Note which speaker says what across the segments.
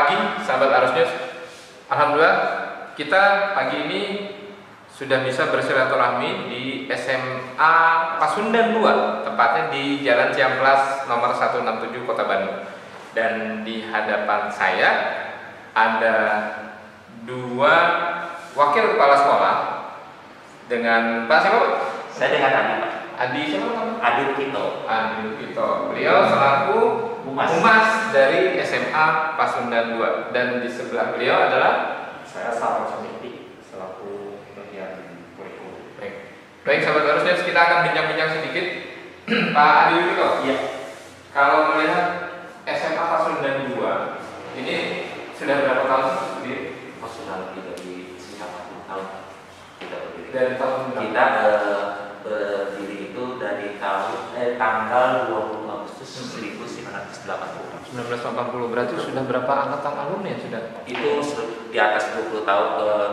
Speaker 1: pagi, sahabat Arus News. Alhamdulillah, kita pagi ini sudah bisa bersilaturahmi di SMA Pasundan 2, tepatnya di Jalan Ciamplas nomor 167 Kota Bandung. Dan di hadapan saya ada dua wakil kepala sekolah dengan Pak siapa Pak?
Speaker 2: Saya dengan Adi Pak.
Speaker 1: Adi siapa Pak?
Speaker 2: Adi Kito.
Speaker 1: Adi Kito. Beliau selaku Humas dari SMA Pasundan 2, dan di sebelah beliau adalah
Speaker 2: Saya Sarwo Sumiti selaku bagian kurikulum.
Speaker 1: Baik sahabat Arus News, kita akan bincang-bincang sedikit. Pak Adi Kito.
Speaker 2: Iya.
Speaker 1: Kalau melihat SMA Pasundan 2 ini sudah berapa tahun berdiri?
Speaker 2: Sudah lebih dari 90 tahun kita berdiri.
Speaker 1: Dari tahun
Speaker 2: kita berdiri itu dari tanggal 20 Agustus 1980.
Speaker 1: 1980, berarti sudah berapa angkatan alumni yang sudah?
Speaker 2: Itu di atas 20 tahun,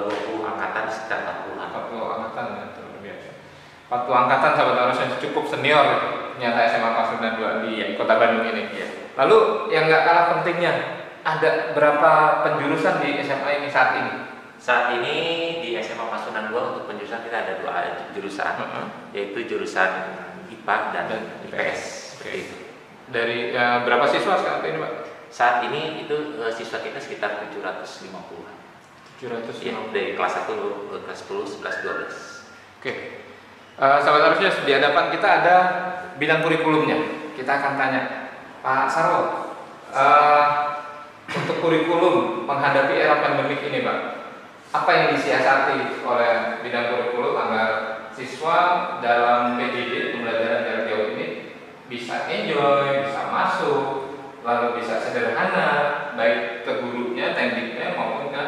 Speaker 2: 20 angkatan sekitar 40-an.
Speaker 1: 40 angkatan ya, itu luar biasa. 40 angkatan sahabat Arus yang cukup senior ternyata SMA Pasundan 2 di Kota Bandung ini.
Speaker 2: Ya.
Speaker 1: Lalu yang nggak kalah pentingnya, ada berapa penjurusan di SMA ini saat ini?
Speaker 2: Saat ini di SMA Pasundan 2 untuk penjurusan kita ada 2 jurusan, yaitu jurusan IPA dan IPS. Seperti itu.
Speaker 1: Dari berapa siswa sekarang ini Pak?
Speaker 2: Saat ini itu siswa kita sekitar 750-an.
Speaker 1: 750.
Speaker 2: Ya, dari kelas 1, kelas 10, 11, 12.
Speaker 1: Oke. Sahabat Arusnya, di hadapan kita ada bidang kurikulumnya. Kita akan tanya Pak Sarwo, untuk kurikulum menghadapi era pandemik ini Pak, apa yang disiasati oleh bidang kurikulum agar siswa dalam PJJ, pembelajaran jarak jauh ini, bisa enjoy, bisa masuk, lalu bisa sederhana, baik ke gurunya, tekniknya maupun ke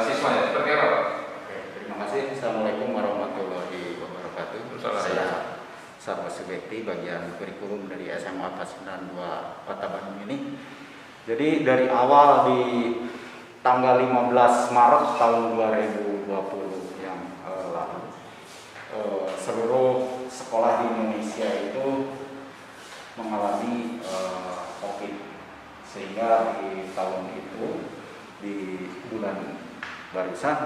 Speaker 1: siswanya. Seperti apa Pak?
Speaker 3: Oke, terima kasih. Assalamualaikum warahmatullahi wabarakatuh. Saya Sarwo Sumiti, bagian kurikulum dari SMA Pasundan 2 Kota Bandung ini. Jadi dari awal di tanggal 15 Maret tahun 2020 yang lalu, seluruh sekolah di Indonesia itu mengalami COVID, sehingga di tahun itu di bulan barusan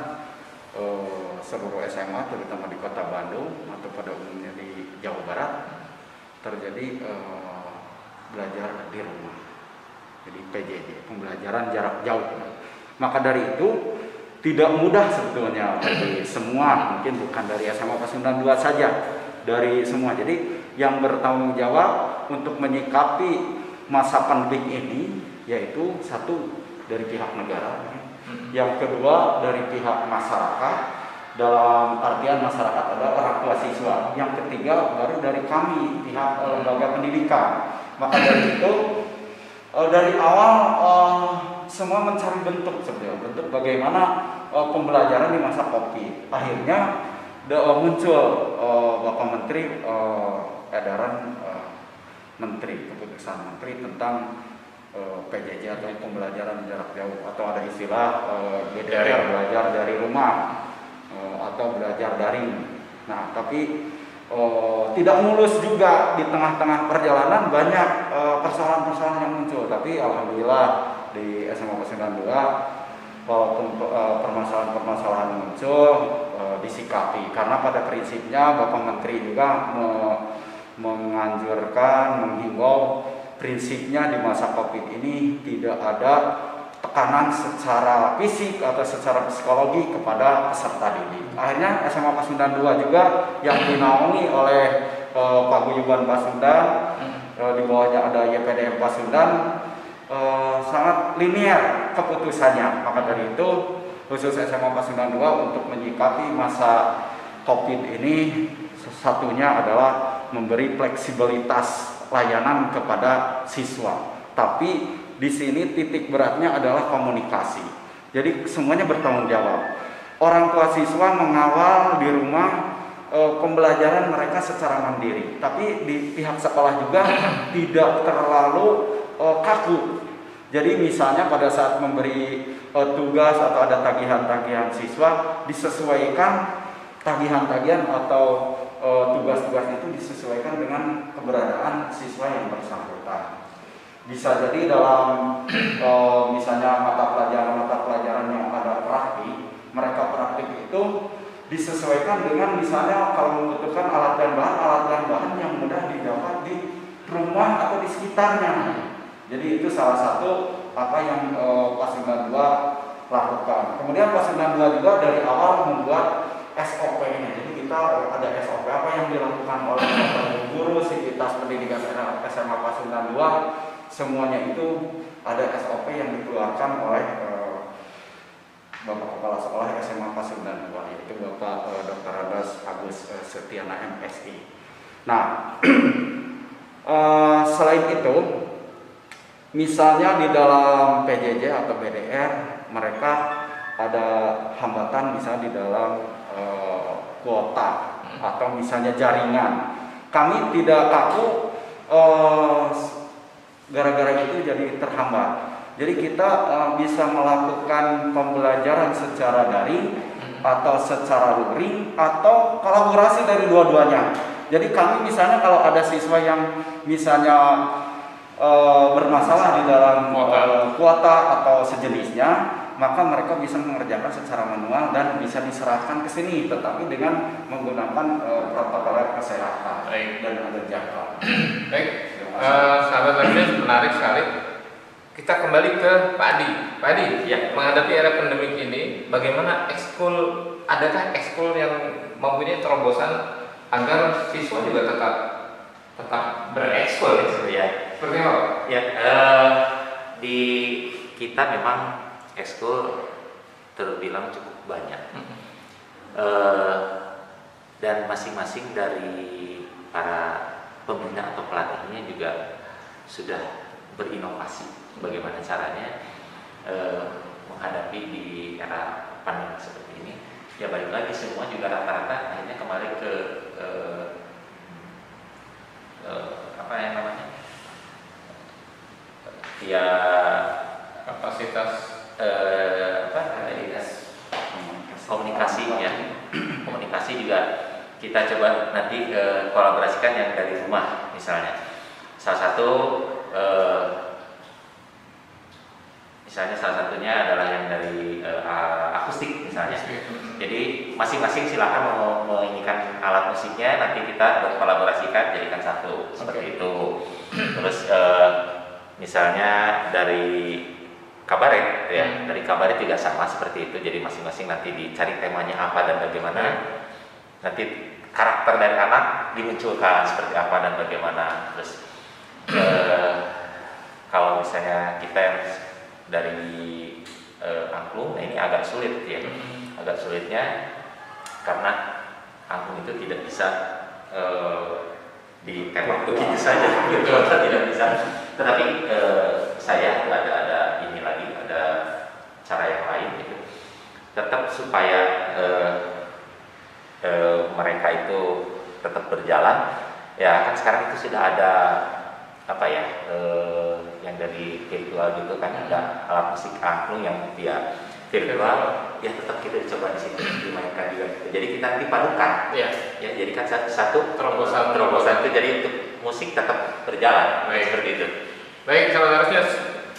Speaker 3: seluruh SMA terutama di Kota Bandung atau pada umumnya di Jawa Barat terjadi belajar di rumah, jadi PJJ, pembelajaran jarak jauh. Maka dari itu tidak mudah sebetulnya bagi semua, mungkin bukan dari SMA Pasundan 2 saja, dari semua. Jadi yang bertanggung jawab untuk menyikapi masa pandemik ini yaitu satu dari pihak negara, yang kedua dari pihak masyarakat, dalam artian masyarakat adalah orang tua siswa, yang ketiga baru dari kami pihak lembaga pendidikan. Maka dari itu dari awal semua mencari bentuk sebenarnya, bentuk bagaimana pembelajaran di masa COVID. Akhirnya muncul Bapak Menteri edaran Menteri, keputusan Menteri tentang PJJ atau pembelajaran jarak jauh, atau ada istilah BDR, belajar dari rumah atau belajar daring. Nah, tapi tidak mulus juga, di tengah-tengah perjalanan banyak persoalan-persoalan yang muncul. Tapi alhamdulillah di SMA Pasundan 2 walaupun permasalahan-permasalahan muncul disikapi, karena pada prinsipnya Bapak Menteri juga menganjurkan, menghimbau prinsipnya di masa COVID ini tidak ada tekanan secara fisik atau secara psikologi kepada peserta didik. Akhirnya SMA Pasundan 2 juga yang dinaungi oleh Paguyuban Pasundan, di bawahnya ada YPDM Pasundan, sangat linear keputusannya. Maka dari itu khusus SMA Pasundan 2 untuk menyikapi masa COVID ini, satunya adalah memberi fleksibilitas layanan kepada siswa. Tapi di sini titik beratnya adalah komunikasi. Jadi semuanya bertanggung jawab. Orang tua siswa mengawal di rumah pembelajaran mereka secara mandiri. Tapi di pihak sekolah juga tidak terlalu kaku. Jadi misalnya pada saat memberi tugas atau ada tagihan-tagihan siswa, disesuaikan tagihan-tagihan atau tugas-tugas itu disesuaikan dengan keberadaan siswa yang bersangkutan. Bisa jadi dalam misalnya disesuaikan dengan misalnya kalau membutuhkan alat dan bahan yang mudah didapat di rumah atau di sekitarnya. Jadi itu salah satu apa yang Pasundan 2 lakukan. Kemudian Pasundan 2 juga dari awal membuat SOP-nya. Jadi kita ada SOP apa yang dilakukan oleh guru Sivitas Pendidikan SMA Pasundan 2, semuanya itu ada SOP yang dikeluarkan oleh Bapak Kepala Sekolah SMA Pasundan 2, yaitu Bapak Dr. Radas Agus Setiana MSI. Nah, selain itu, misalnya di dalam PJJ atau BDR mereka ada hambatan misalnya di dalam kuota atau misalnya jaringan. Kami tidak kaku gara-gara itu jadi terhambat. Jadi kita bisa melakukan pembelajaran secara daring atau secara luring atau kolaborasi dari dua-duanya. Jadi kami misalnya kalau ada siswa yang misalnya bermasalah di dalam kuota atau sejenisnya, maka mereka bisa mengerjakan secara manual dan bisa diserahkan ke sini, tetapi dengan menggunakan protokol kesehatan dan ada jadwal.
Speaker 1: Baik, sahabat Martinus, menarik sekali. Kita kembali ke Pak Adi. Pak Adi, ya, menghadapi era pandemik ini, bagaimana adakah ekskul yang mempunyai terobosan agar siswa juga tetap berekskul
Speaker 2: ya?
Speaker 1: Seperti apa?
Speaker 2: Ya, di kita memang ekskul terbilang cukup banyak, dan masing-masing dari para pembina atau pelatihnya juga sudah berinovasi bagaimana caranya menghadapi di era pandemi seperti ini. Ya balik lagi semua juga rata-rata akhirnya kembali ke apa yang namanya ya
Speaker 1: kapasitas
Speaker 2: komunikasi ya. Komunikasi juga kita coba nanti kolaborasikan yang dari rumah misalnya. Salah satunya adalah yang dari akustik misalnya. Jadi masing-masing silakan menginginkan alat musiknya, nanti kita berkolaborasikan jadikan satu seperti itu. Terus misalnya dari kabaret ya, dari kabaret juga sama seperti itu. Jadi masing-masing nanti dicari temanya apa dan bagaimana. Nanti karakter dari anak dimunculkan seperti apa dan bagaimana. Terus kalau misalnya kita yang dari angklung, nah ini agak sulit ya. Agak sulitnya karena angklung itu tidak bisa ditembak begitu saja, gitu. Tidak bisa. Tetapi saya ada ini lagi, ada cara yang lain gitu. Tetap supaya mereka itu tetap berjalan. Ya kan sekarang itu sudah ada apa ya, yang dari virtual gitu kan, ada alat musik angklung yang via virtual, ya tetap kita coba di sini dimainkan juga. Jadi kita nanti padukan, ya jadi kan satu terobosan itu jadi untuk musik tetap berjalan. Baik. Seperti itu.
Speaker 1: Baik, saudara-saudara,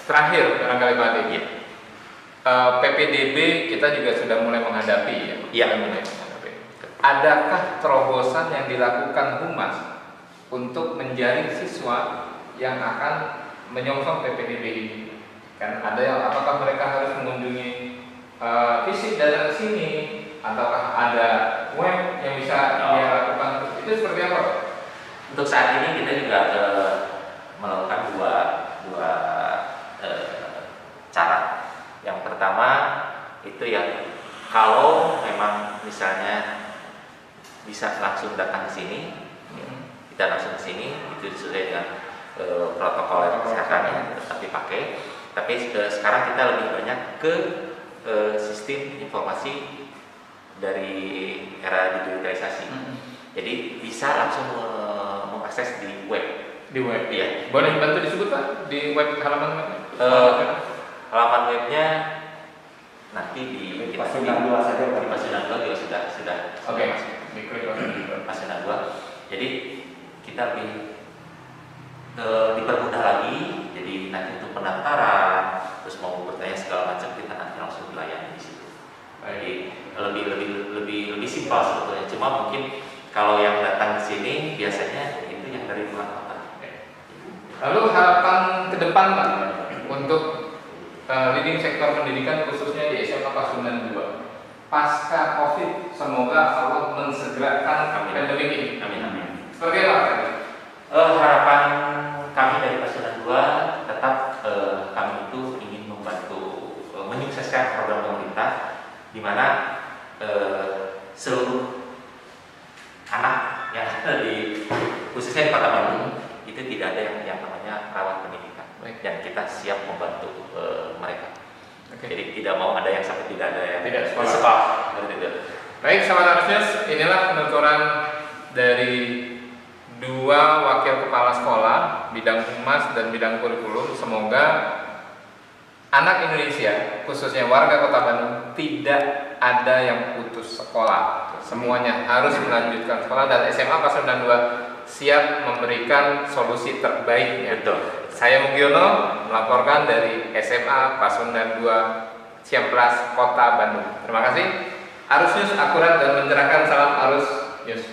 Speaker 1: terakhir barangkali Pak Adi, ya. PPDB kita juga sudah mulai menghadapi ya. Adakah terobosan yang dilakukan Humas untuk menjaring siswa yang akan menyongsong PPDB ini? Kan ada yang apakah mereka harus mengunjungi fisik datang ke sini, ataukah ada web yang bisa dia lakukan? Itu seperti apa?
Speaker 2: Untuk saat ini kita juga melakukan dua cara. Yang pertama itu ya, kalau memang misalnya bisa langsung datang ke sini, kita langsung ke sini, itu sesuai dengan protokol kesehatannya tetap dipakai. Tapi sekarang kita lebih banyak ke sistem informasi dari era digitalisasi. Jadi bisa langsung mengakses di web.
Speaker 1: Di web,
Speaker 2: ya.
Speaker 1: Boleh bantu disebut Pak di web halaman
Speaker 2: halaman webnya nanti di
Speaker 3: Pasundan 2 saja.
Speaker 2: Di Pasundan 2 juga sudah.
Speaker 1: Oke.
Speaker 2: Di Pasundan 2. Jadi kita lebih dipermudah lagi. Jadi nanti untuk pendaftaran, terus mau bertanya segala macam, kita nanti langsung dilayani di situ. Jadi lebih simpel Cuma mungkin kalau yang datang ke sini biasanya itu yang dari luar kota.
Speaker 1: Lalu harapan ke depan Pak untuk leading sektor pendidikan khususnya di SMA Pasundan 2 pasca COVID, semoga Allah mensegerakan pandemi ini.
Speaker 2: Amin amin.
Speaker 1: Seperti apa?
Speaker 2: Harapan kami dari Pasundan 2 tetap kami itu ingin membantu menyukseskan program pemerintah di mana seluruh anak yang ada di khususnya di Kota Bandung itu tidak ada yang namanya rawat pendidikan.
Speaker 1: Baik.
Speaker 2: Dan kita siap membantu mereka.
Speaker 1: Oke.
Speaker 2: Jadi tidak mau ada yang sampai tidak ada yang
Speaker 1: Tidak sekolah.
Speaker 2: sekolah. Tidak.
Speaker 1: Baik, sahabat Arsnes, inilah penuturan dari dua wakil kepala sekolah bidang humas dan bidang kurikulum. Semoga anak Indonesia, khususnya warga Kota Bandung, tidak ada yang putus sekolah. Semuanya harus melanjutkan sekolah dan SMA Pasundan 2 siap memberikan solusi terbaiknya.
Speaker 2: Betul.
Speaker 1: Saya Mugiono melaporkan dari SMA Pasundan 2 Ciamplas, Kota Bandung. Terima kasih. Arus News akurat dan mencerahkan, salam Arus News.